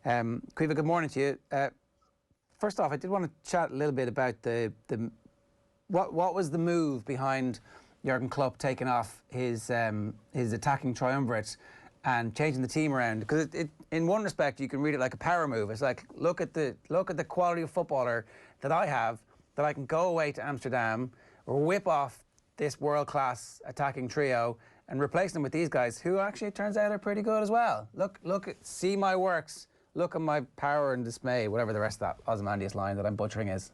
Caoimhe, good morning to you. First off, I did want to chat a little bit about what was the move behind Jurgen Klopp taking off his attacking triumvirate and changing the team around, because in one respect you can read it like a power move. It's like, look at the quality of footballer that I have, that I can go away to Amsterdam or whip off this world-class attacking trio and replace them with these guys who actually, it turns out, are pretty good as well. See my works, look at my power and dismay, whatever the rest of that Ozymandias line that I'm butchering is.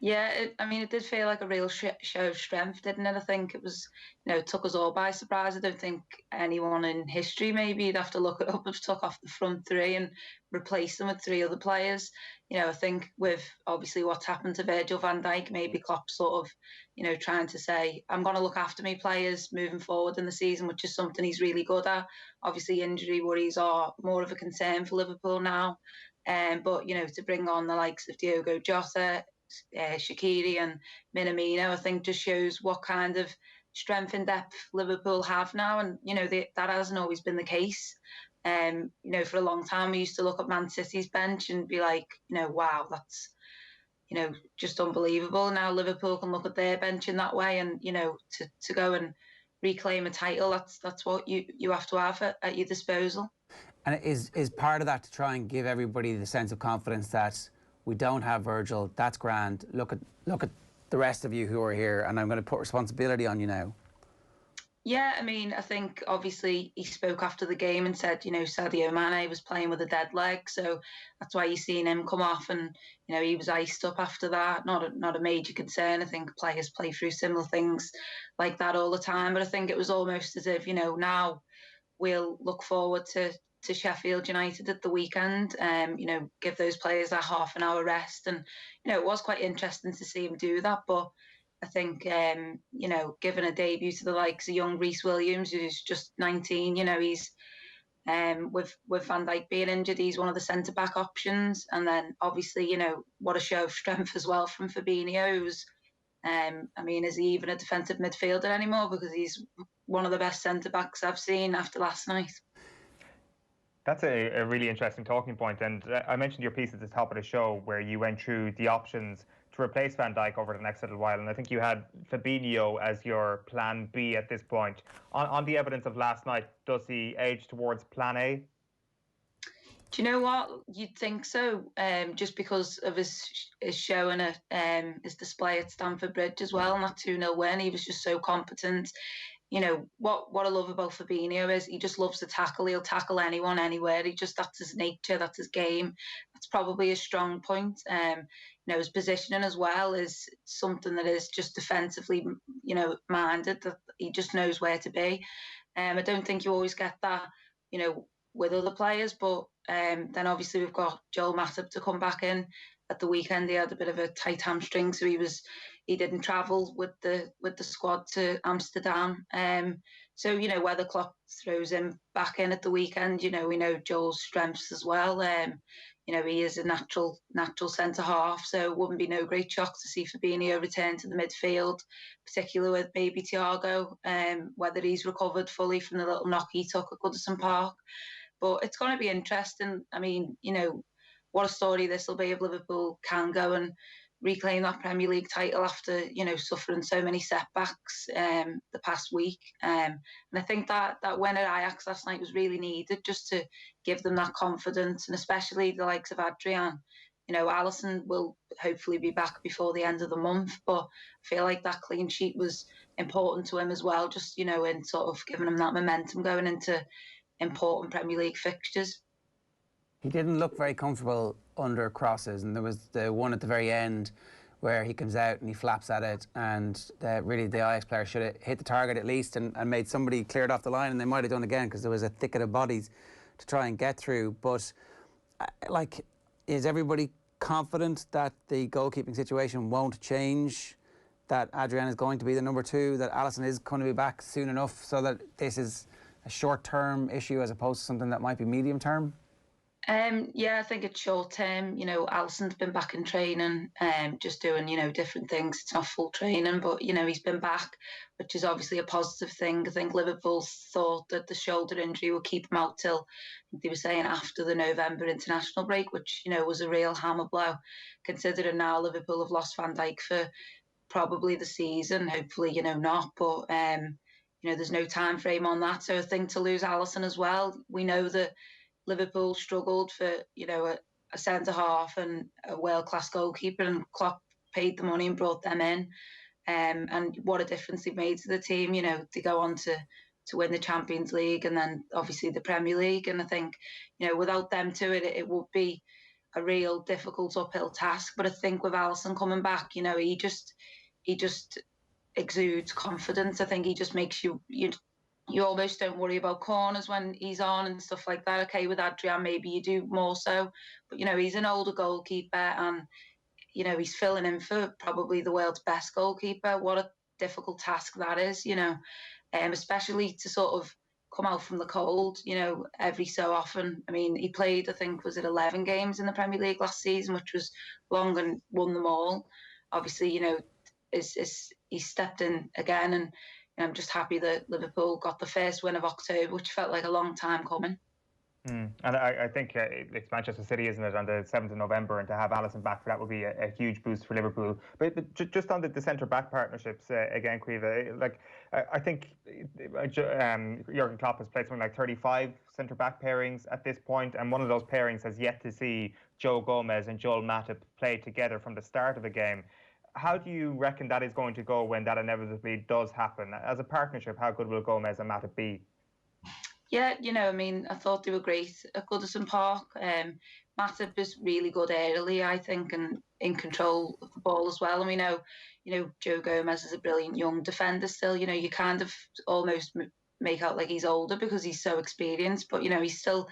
Yeah, it did feel like a real show of strength, didn't it? I think it was, it took us all by surprise. I don't think anyone in history, maybe you'd have to look it up, have took off the front three and replaced them with three other players. I think with obviously what's happened to Virgil van Dijk, maybe Klopp sort of, trying to say, I'm going to look after my players moving forward in the season, which is something he's really good at. Obviously, injury worries are more of a concern for Liverpool now. But, to bring on the likes of Diogo Jota, Shaqiri and Minamino, I think just shows what kind of strength and depth Liverpool have now, and that hasn't always been the case. For a long time we used to look at Man City's bench and be like, wow, that's just unbelievable. Now Liverpool can look at their bench in that way, and to go and reclaim a title, that's what you have to have at your disposal. And is part of that to try and give everybody the sense of confidence that we don't have Virgil, that's grand. Look at the rest of you who are here, and I'm going to put responsibility on you now. Yeah, I think obviously he spoke after the game and said, Sadio Mane was playing with a dead leg, so that's why you're seeing him come off, and he was iced up after that. Not a major concern. I think players play through similar things like that all the time, but I think it was almost as if now we'll look forward to Sheffield United at the weekend, give those players that half an hour rest. And, it was quite interesting to see him do that. But I think, given a debut to the likes of young Reece Williams, who's just 19, he's, with Van Dijk being injured, he's one of the centre-back options. And then, obviously, what a show of strength as well from Fabinho, who's, is he even a defensive midfielder anymore? Because he's one of the best centre-backs I've seen after last night. That's a really interesting talking point. And I mentioned your piece at the top of the show where you went through the options to replace Van Dijk over the next little while. And I think you had Fabinho as your plan B at this point. On the evidence of last night, does he edge towards plan A? Do you know what? You'd think so, just because of his show and his display at Stamford Bridge as well, and that 2-0 win. He was just so competent. What I love about Fabinho is he just loves to tackle. He'll tackle anyone, anywhere. That's his nature, that's his game. That's probably a strong point. His positioning as well is something that is just defensively, minded, that he just knows where to be. I don't think you always get that, with other players, but then obviously we've got Joel Matip to come back in at the weekend. He had a bit of a tight hamstring, so he didn't travel with the squad to Amsterdam. So whether Klopp throws him back in at the weekend, we know Joel's strengths as well. He is a natural centre half, so it wouldn't be no great shock to see Fabinho return to the midfield, particularly with maybe Thiago, whether he's recovered fully from the little knock he took at Goodison Park. But it's going to be interesting. What a story this will be if Liverpool can go and reclaim that Premier League title after, suffering so many setbacks the past week. And I think that win at Ajax last night was really needed, just to give them that confidence, and especially the likes of Adrian. Alisson will hopefully be back before the end of the month, but I feel like that clean sheet was important to him as well, just, in sort of giving him that momentum going into important Premier League fixtures. He didn't look very comfortable under crosses, and there was the one at the very end where he comes out and he flaps at it, and really the Ajax player should have hit the target at least and made somebody clear it off the line, and they might have done again because there was a thicket of bodies to try and get through. But is everybody confident that the goalkeeping situation won't change, that Adrian is going to be the number 2, that Alisson is going to be back soon enough, so that this is a short-term issue as opposed to something that might be medium-term? Yeah, I think it's short term. Alisson's been back in training, just doing, different things. It's not full training, but, he's been back, which is obviously a positive thing. I think Liverpool thought that the shoulder injury would keep him out till, I think they were saying, after the November international break, which, was a real hammer blow, considering now Liverpool have lost Van Dijk for probably the season. Hopefully, not, but, there's no time frame on that. So I think to lose Alisson as well, we know that Liverpool struggled for, a centre half and a world-class goalkeeper, and Klopp paid the money and brought them in. And what a difference they've made to the team. To go on to win the Champions League and then obviously the Premier League. And I think, without them to it would be a real difficult uphill task. But I think with Alisson coming back, he just exudes confidence. I think he just makes you almost don't worry about corners when he's on and stuff like that. Okay, with Adrian, maybe you do more so. But, he's an older goalkeeper and, he's filling in for probably the world's best goalkeeper. What a difficult task that is, especially to sort of come out from the cold, every so often. I mean, he played, I think, was it 11 games in the Premier League last season, which was long, and won them all. Obviously, he stepped in again, and I'm just happy that Liverpool got the first win of October, which felt like a long time coming. And I think it's Manchester City, isn't it, on the 7th of November, and to have Alisson back for that would be a huge boost for Liverpool. But just on the centre-back partnerships, again, Caoimhe, I think Jurgen Klopp has played something like 35 centre-back pairings at this point, and one of those pairings has yet to see Joe Gomez and Joel Matip play together from the start of a game. How do you reckon that is going to go when that inevitably does happen? As a partnership, how good will Gomez and Matip be? Yeah, I thought they were great at Goodison Park. Matip is really good early, I think, and in control of the ball as well. And we know, Joe Gomez is a brilliant young defender still. You kind of almost make out like he's older because he's so experienced, but, he's still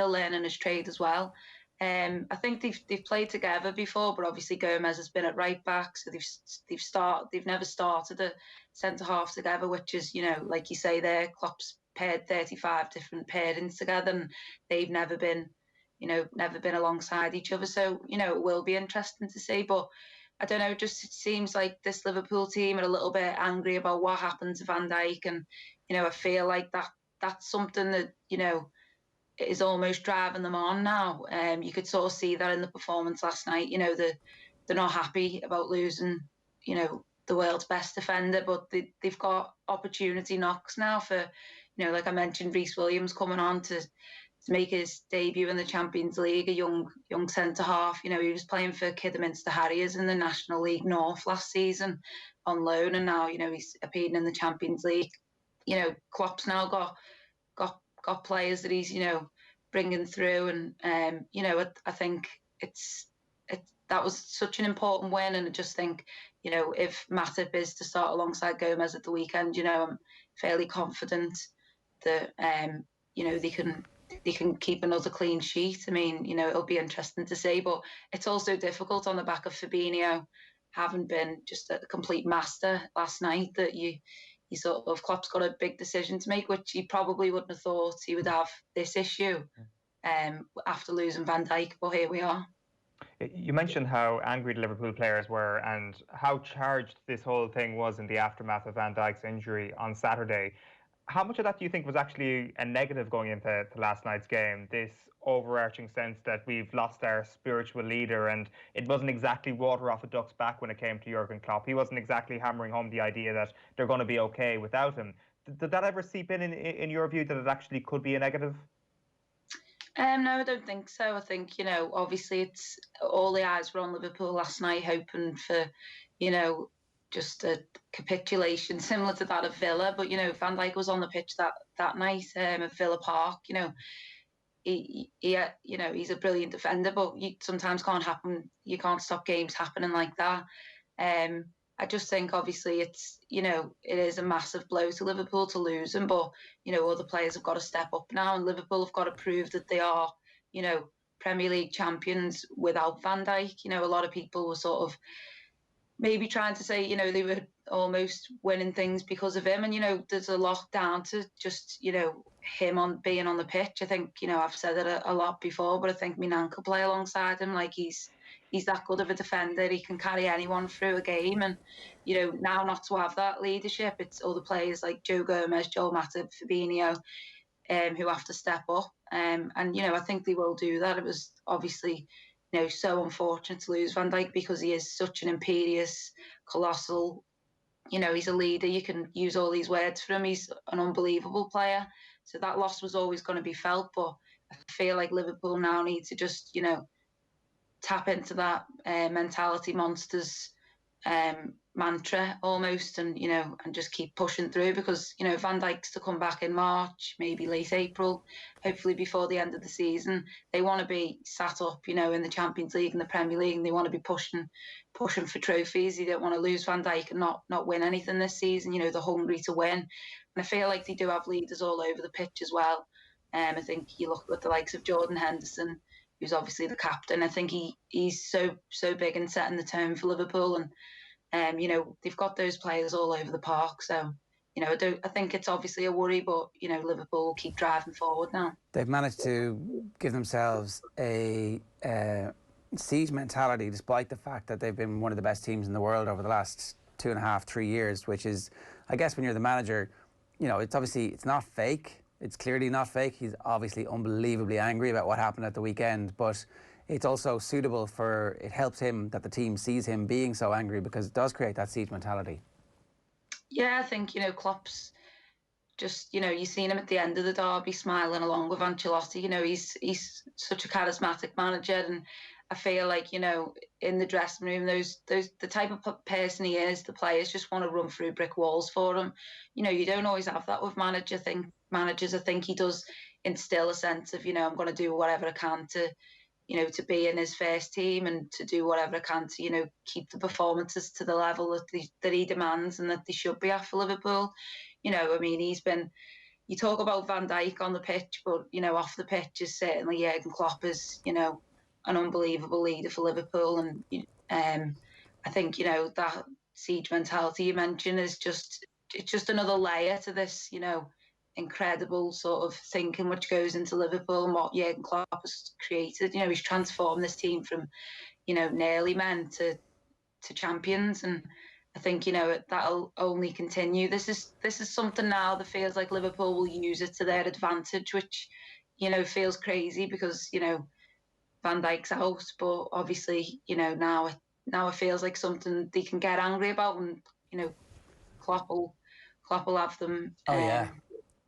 learning his trade as well. I think they've played together before, but obviously Gomez has been at right back, so they've never started a centre half together, which is, like you say there, Klopp's paired 35 different pairings together, and they've never been alongside each other. So, it will be interesting to see. But I don't know, it seems like this Liverpool team are a little bit angry about what happened to Van Dijk, and I feel like that's something that is almost driving them on now. You could sort of see that in the performance last night. They're not happy about losing, the world's best defender, but they've got opportunity knocks now for, like I mentioned, Reece Williams coming on to make his debut in the Champions League, a young centre half. He was playing for Kidderminster Harriers in the National League North last season on loan, and now he's appearing in the Champions League. Klopp's now got players that he's bringing through, and I think that was such an important win, and I just think if Matip is to start alongside Gomez at the weekend, I'm fairly confident that they can keep another clean sheet. I mean, it'll be interesting to see, but it's also difficult on the back of Fabinho having been just a complete master last night, that you sort of, Klopp's got a big decision to make, which he probably wouldn't have thought he would have this issue after losing Van Dijk, but here we are. You mentioned how angry the Liverpool players were and how charged this whole thing was in the aftermath of Van Dijk's injury on Saturday. How much of that do you think was actually a negative going into last night's game? This overarching sense that we've lost our spiritual leader, and it wasn't exactly water off a duck's back when it came to Jurgen Klopp. He wasn't exactly hammering home the idea that they're going to be okay without him. Did that ever seep in your view, that it actually could be a negative? No, I don't think so. I think, obviously it's all the eyes were on Liverpool last night, hoping for, just a capitulation similar to that of Villa. But, Van Dijk was on the pitch that night at Villa Park. He's a brilliant defender, but you sometimes can't happen. You can't stop games happening like that. I just think obviously it's, it is a massive blow to Liverpool to lose him, but, other players have got to step up now, and Liverpool have got to prove that they are, Premier League champions without Van Dijk. A lot of people were sort of maybe trying to say, they were almost winning things because of him. And, there's a lot down to just, him on being on the pitch. I think, I've said it a lot before, but I think Minan could play alongside him. Like he's that good of a defender. He can carry anyone through a game. And, now not to have that leadership, it's other players like Joe Gomez, Joel Matip, Fabinho, who have to step up. And, I think they will do that. It was obviously, so unfortunate to lose Van Dijk because he is such an imperious, colossal, he's a leader. You can use all these words for him. He's an unbelievable player. So that loss was always going to be felt. But I feel like Liverpool now need to just, tap into that mentality monsters mantra almost, and and just keep pushing through, because Van Dijk's to come back in March, maybe late April, hopefully before the end of the season. They want to be sat up, in the Champions League and the Premier League, and they want to be pushing for trophies. They don't want to lose Van Dijk and not win anything this season. They're hungry to win, and I feel like they do have leaders all over the pitch as well. I think you look at the likes of Jordan Henderson, who's obviously the captain. I think he's so big in setting the tone for Liverpool, and they've got those players all over the park. So I think it's obviously a worry, but Liverpool will keep driving forward now. They've managed to give themselves a siege mentality, despite the fact that they've been one of the best teams in the world over the last 2.5, 3 years. Which is, I guess, when you're the manager, it's not fake. It's clearly not fake. He's obviously unbelievably angry about what happened at the weekend, but it's also suitable it helps him that the team sees him being so angry, because it does create that siege mentality. Yeah, I think, Klopp's just, you've seen him at the end of the derby smiling along with Ancelotti. He's such a charismatic manager, and I feel like, in the dressing room, the type of person he is, the players just want to run through brick walls for him. You don't always have that with managers. I think he does instill a sense of, I'm going to do whatever I can to, to be in his first team, and to do whatever I can to, keep the performances to the level that he demands and that they should be at for Liverpool. You talk about Van Dijk on the pitch, but, off the pitch is certainly Jurgen Klopp is, an unbelievable leader for Liverpool. And I think, that siege mentality you mentioned is it's just another layer to this, incredible sort of thinking which goes into Liverpool and what Jurgen Klopp has created. He's transformed this team from, nearly men to champions, and I think that'll only continue. This is something now that feels like Liverpool will use it to their advantage, which feels crazy because Van Dijk's out, but obviously now it feels like something they can get angry about, and Klopp will have them. Oh yeah.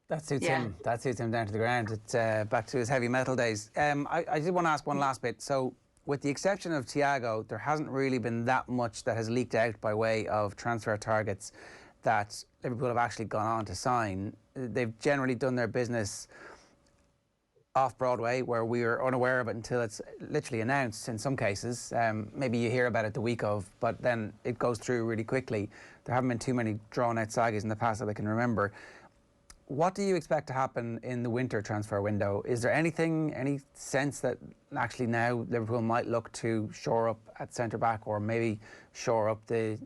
That suits him. That suits him down to the ground. It's back to his heavy metal days. I did want to ask one last bit. So, with the exception of Thiago, there hasn't really been that much that has leaked out by way of transfer targets that Liverpool have actually gone on to sign. They've generally done their business off Broadway, where we are unaware of it until it's literally announced in some cases. Maybe you hear about it the week of, but then it goes through really quickly. There haven't been too many drawn-out sagas in the past that I can remember. What do you expect to happen in the winter transfer window? Is there any sense that actually now Liverpool might look to shore up at centre-back, or maybe shore up the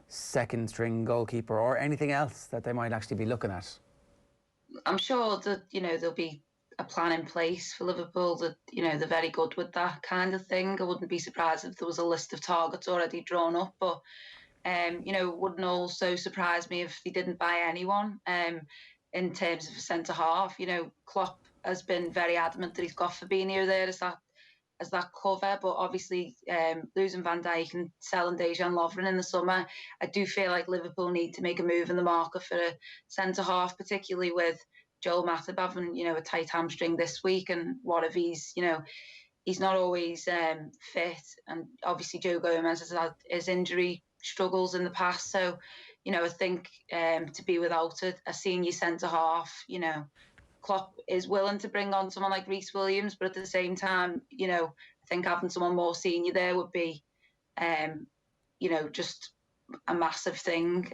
second-string goalkeeper, or anything else that they might actually be looking at? I'm sure that, there'll be a plan in place for Liverpool that, they're very good with that kind of thing. I wouldn't be surprised if there was a list of targets already drawn up, but it wouldn't also surprise me if they didn't buy anyone. In terms of a centre half, Klopp has been very adamant that he's got Fabinho there as that cover, but obviously losing Van Dijk and selling Dejan Lovren in the summer, I do feel like Liverpool need to make a move in the market for a centre half, particularly with Joel Matip having a tight hamstring this week, and what if he's not always fit, and obviously Joe Gomez has had his injury struggles in the past. So, I think to be without a senior centre half, Klopp is willing to bring on someone like Reece Williams, but at the same time, I think having someone more senior there would be, just a massive thing.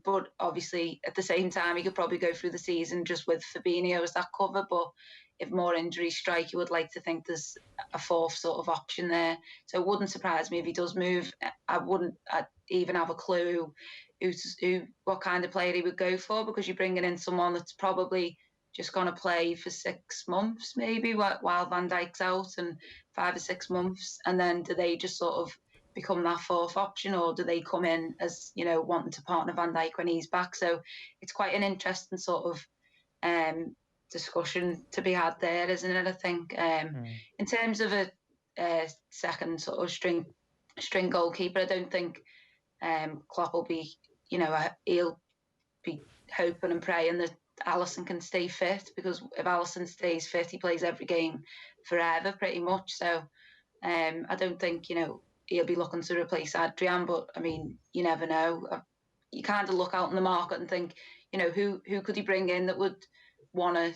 But obviously, at the same time, he could probably go through the season just with Fabinho as that cover. But if more injuries strike, you would like to think there's a fourth sort of option there. So it wouldn't surprise me if he does move. I'd even have a clue what kind of player he would go for, because you're bringing in someone that's probably just going to play for 6 months maybe while Van Dijk's out, and 5 or 6 months, and then do they just sort of become that fourth option, or do they come in as, you know, wanting to partner Van Dijk when he's back? So it's quite an interesting sort of discussion to be had there, isn't it? I think in terms of a second sort of string goalkeeper, I don't think Klopp will be, you know, he'll be hoping and praying that Alisson can stay fit, because if Alisson stays fit, he plays every game forever pretty much. So I don't think, you know, he'll be looking to replace Adrian, but I mean, you never know. You kind of look out in the market and think, you know, who could he bring in that would want to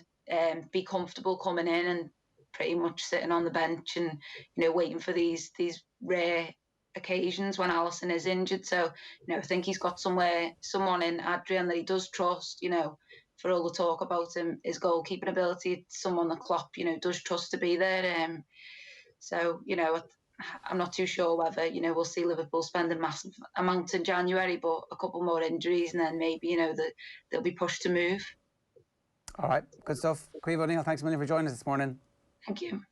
be comfortable coming in and pretty much sitting on the bench and, you know, waiting for these rare occasions when Alisson is injured. So, you know, I think he's got someone in Adrian that he does trust, you know, for all the talk about him, his goalkeeping ability. It's someone that Klopp, you know, does trust to be there. So, you know, I'm not too sure whether, you know, we'll see Liverpool spend a massive amount in January, but a couple more injuries and then maybe, you know, they'll be pushed to move. All right, good stuff. Caoimhe O'Neill, thanks a million for joining us this morning. Thank you.